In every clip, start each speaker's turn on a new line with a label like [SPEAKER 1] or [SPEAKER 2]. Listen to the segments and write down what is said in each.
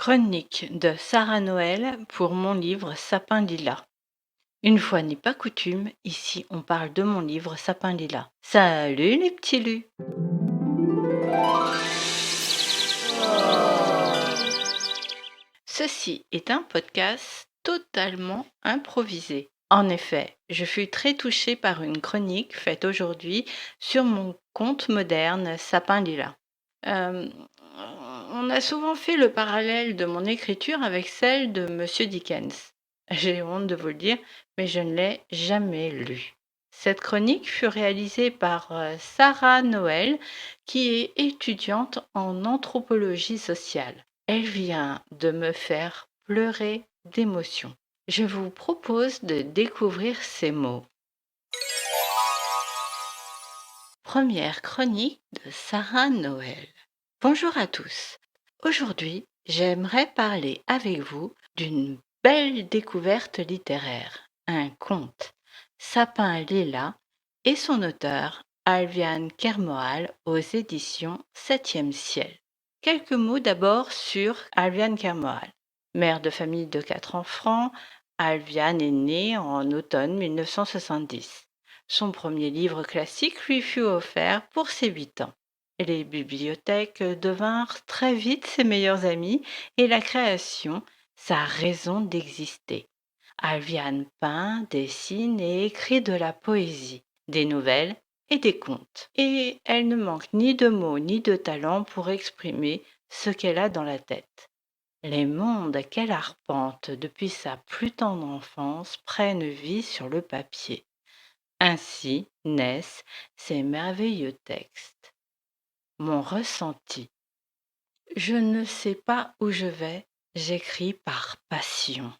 [SPEAKER 1] Chronique de Sarah Noël pour mon livre Sapin lilas. Une fois n'est pas coutume, ici on parle de mon livre Sapin lilas. Salut les petits lus! Ceci est un podcast totalement improvisé. En effet, je fus très touchée par une chronique faite aujourd'hui sur mon conte moderne Sapin lilas. Euh, on a souvent fait le parallèle de mon écriture avec celle de Monsieur Dickens. J'ai honte de vous le dire, mais je ne l'ai jamais lu. Cette chronique fut réalisée par Sarah Noël, qui est étudiante en anthropologie sociale. Elle vient de me faire pleurer d'émotion. Je vous propose de découvrir ces mots. Première chronique de Sarah Noël. Bonjour à tous. Aujourd'hui, j'aimerais parler avec vous d'une belle découverte littéraire, un conte, Sapin lilas, et son auteur, Alviane Kermoal, aux éditions 7e ciel. Quelques mots d'abord sur Alviane Kermoal. Mère de famille de 4 enfants, Alviane est née en automne 1970. Son premier livre classique lui fut offert pour ses 8 ans. Les bibliothèques devinrent très vite ses meilleurs amis et la création, sa raison d'exister. Alviane peint, dessine et écrit de la poésie, des nouvelles et des contes. Et elle ne manque ni de mots ni de talent pour exprimer ce qu'elle a dans la tête. Les mondes qu'elle arpente depuis sa plus tendre enfance prennent vie sur le papier. Ainsi naissent ces merveilleux textes. Mon ressenti. Je ne sais pas où je vais, j'écris par passion.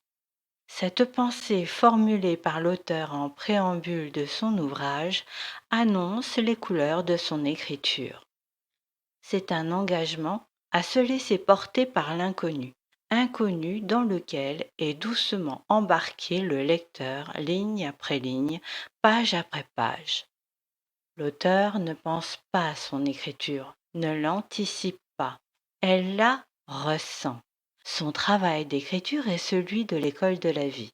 [SPEAKER 1] Cette pensée formulée par l'auteur en préambule de son ouvrage annonce les couleurs de son écriture. C'est un engagement à se laisser porter par l'inconnu, inconnu dans lequel est doucement embarqué le lecteur ligne après ligne, page après page. L'auteur ne pense pas à son écriture, ne l'anticipe pas, elle la ressent. Son travail d'écriture est celui de l'école de la vie.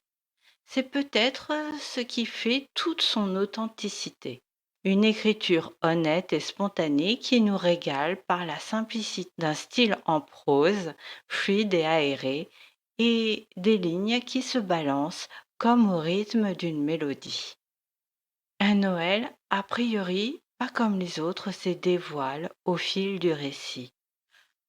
[SPEAKER 1] C'est peut-être ce qui fait toute son authenticité. Une écriture honnête et spontanée qui nous régale par la simplicité d'un style en prose, fluide et aéré, et des lignes qui se balancent comme au rythme d'une mélodie. Un Noël, a priori, pas comme les autres, se dévoile au fil du récit.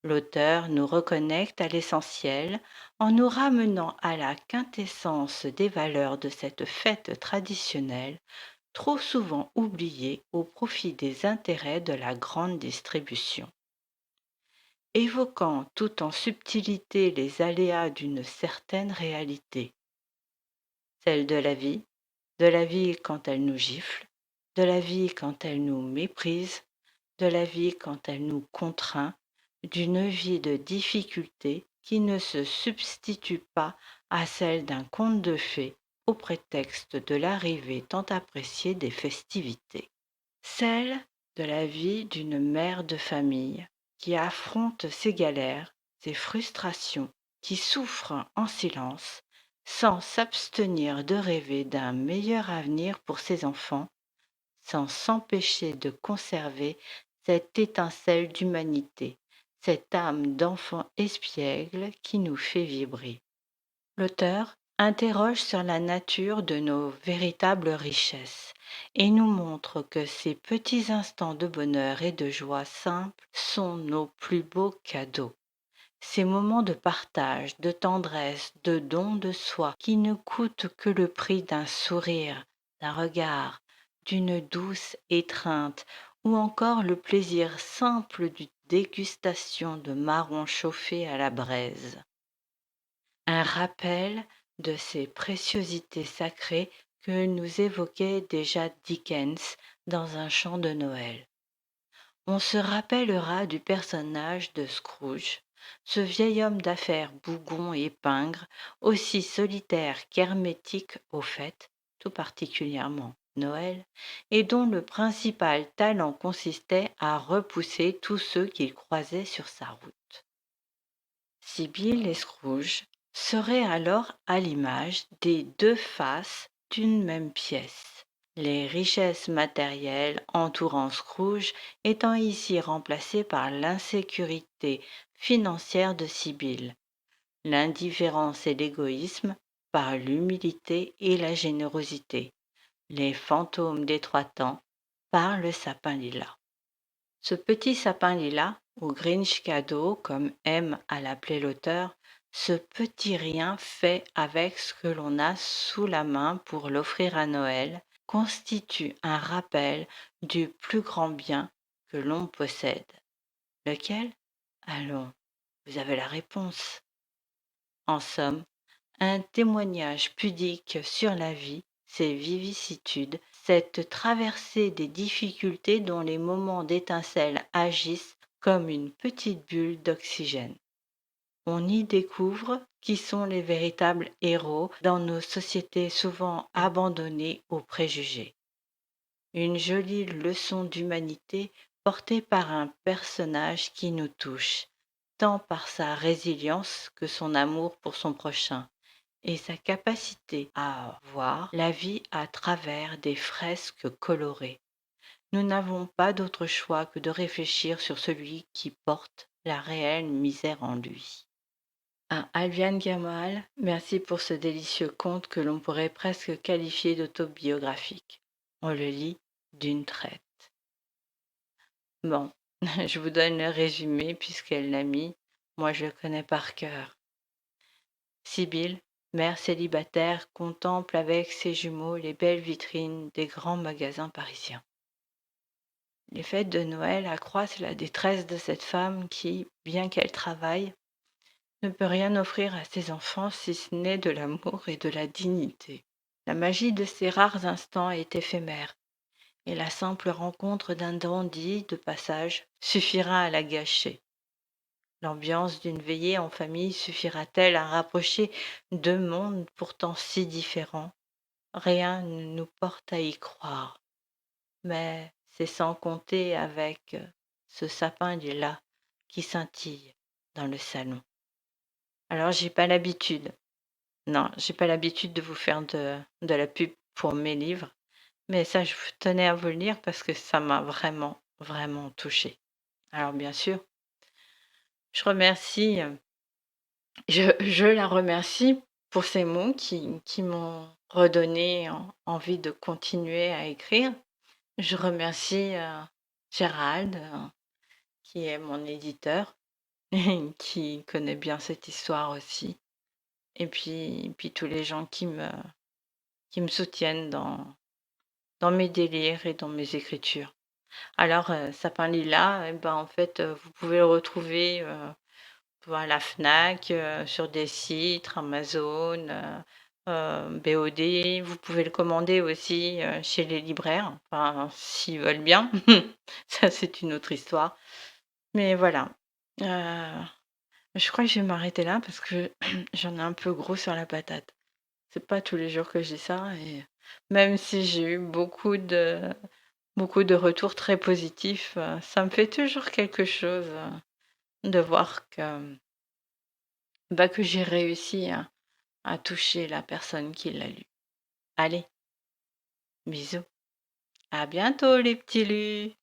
[SPEAKER 1] L'auteur nous reconnecte à l'essentiel en nous ramenant à la quintessence des valeurs de cette fête traditionnelle, trop souvent oubliée au profit des intérêts de la grande distribution. Évoquant tout en subtilité les aléas d'une certaine réalité, celle de la vie quand elle nous gifle, de la vie quand elle nous méprise, de la vie quand elle nous contraint, d'une vie de difficulté qui ne se substitue pas à celle d'un conte de fées au prétexte de l'arrivée tant appréciée des festivités. Celle de la vie d'une mère de famille qui affronte ses galères, ses frustrations, qui souffre en silence, sans s'abstenir de rêver d'un meilleur avenir pour ses enfants, sans s'empêcher de conserver cette étincelle d'humanité, cette âme d'enfant espiègle qui nous fait vibrer. L'auteur interroge sur la nature de nos véritables richesses et nous montre que ces petits instants de bonheur et de joie simple sont nos plus beaux cadeaux. Ces moments de partage, de tendresse, de don de soi qui ne coûtent que le prix d'un sourire, d'un regard, d'une douce étreinte ou encore le plaisir simple d'une dégustation de marrons chauffés à la braise. Un rappel de ces préciosités sacrées que nous évoquait déjà Dickens dans un chant de Noël. On se rappellera du personnage de Scrooge, ce vieil homme d'affaires bougon et pingre, aussi solitaire qu'hermétique aux fêtes, tout particulièrement Noël, et dont le principal talent consistait à repousser tous ceux qu'il croisait sur sa route. Sibyl et Scrooge seraient alors à l'image des deux faces d'une même pièce. Les richesses matérielles entourant Scrooge étant ici remplacées par l'insécurité financière de Sibyl, l'indifférence et l'égoïsme par l'humilité et la générosité, les fantômes des trois temps par le sapin lilas. Ce petit sapin lilas, ou Grinch cadeau, comme aime à l'appeler l'auteur, ce petit rien fait avec ce que l'on a sous la main pour l'offrir à Noël, constitue un rappel du plus grand bien que l'on possède. Lequel? Allons, vous avez la réponse. En somme, un témoignage pudique sur la vie, ses vicissitudes, cette traversée des difficultés dont les moments d'étincelle agissent comme une petite bulle d'oxygène. On y découvre qui sont les véritables héros dans nos sociétés souvent abandonnées aux préjugés. Une jolie leçon d'humanité portée par un personnage qui nous touche, tant par sa résilience que son amour pour son prochain et sa capacité à voir la vie à travers des fresques colorées. Nous n'avons pas d'autre choix que de réfléchir sur celui qui porte la réelle misère en lui. À Albiane Gamal, merci pour ce délicieux conte que l'on pourrait presque qualifier d'autobiographique. On le lit d'une traite. Bon, je vous donne le résumé puisqu'elle l'a mis. Moi, je le connais par cœur. Sibyl, mère célibataire, contemple avec ses jumeaux les belles vitrines des grands magasins parisiens. Les fêtes de Noël accroissent la détresse de cette femme qui, bien qu'elle travaille, ne peut rien offrir à ses enfants si ce n'est de l'amour et de la dignité. La magie de ces rares instants est éphémère, et la simple rencontre d'un dandy de passage suffira à la gâcher. L'ambiance d'une veillée en famille suffira-t-elle à rapprocher deux mondes pourtant si différents? Rien ne nous porte à y croire. Mais c'est sans compter avec ce sapin lilas qui scintille dans le salon. Alors j'ai pas l'habitude. Non, j'ai pas l'habitude de vous faire de la pub pour mes livres. Mais ça, je tenais à vous le dire parce que ça m'a vraiment, vraiment touchée. Alors bien sûr, je remercie je la remercie pour ces mots qui m'ont redonné envie de continuer à écrire. Je remercie Gérald, qui est mon éditeur, qui connaît bien cette histoire aussi. Et puis tous les gens qui me soutiennent dans mes délires et dans mes écritures. Alors, Sapin Lilas, eh ben, en fait, vous pouvez le retrouver à la Fnac, sur des sites, Amazon, BOD. Vous pouvez le commander aussi chez les libraires, enfin, s'ils veulent bien. Ça, c'est une autre histoire. Mais voilà. Je crois que je vais m'arrêter là parce que j'en ai un peu gros sur la patate. C'est pas tous les jours que je dis ça. Et même si j'ai eu beaucoup de retours très positifs, ça me fait toujours quelque chose de voir que j'ai réussi à toucher la personne qui l'a lu. Allez, bisous. À bientôt les petits lus.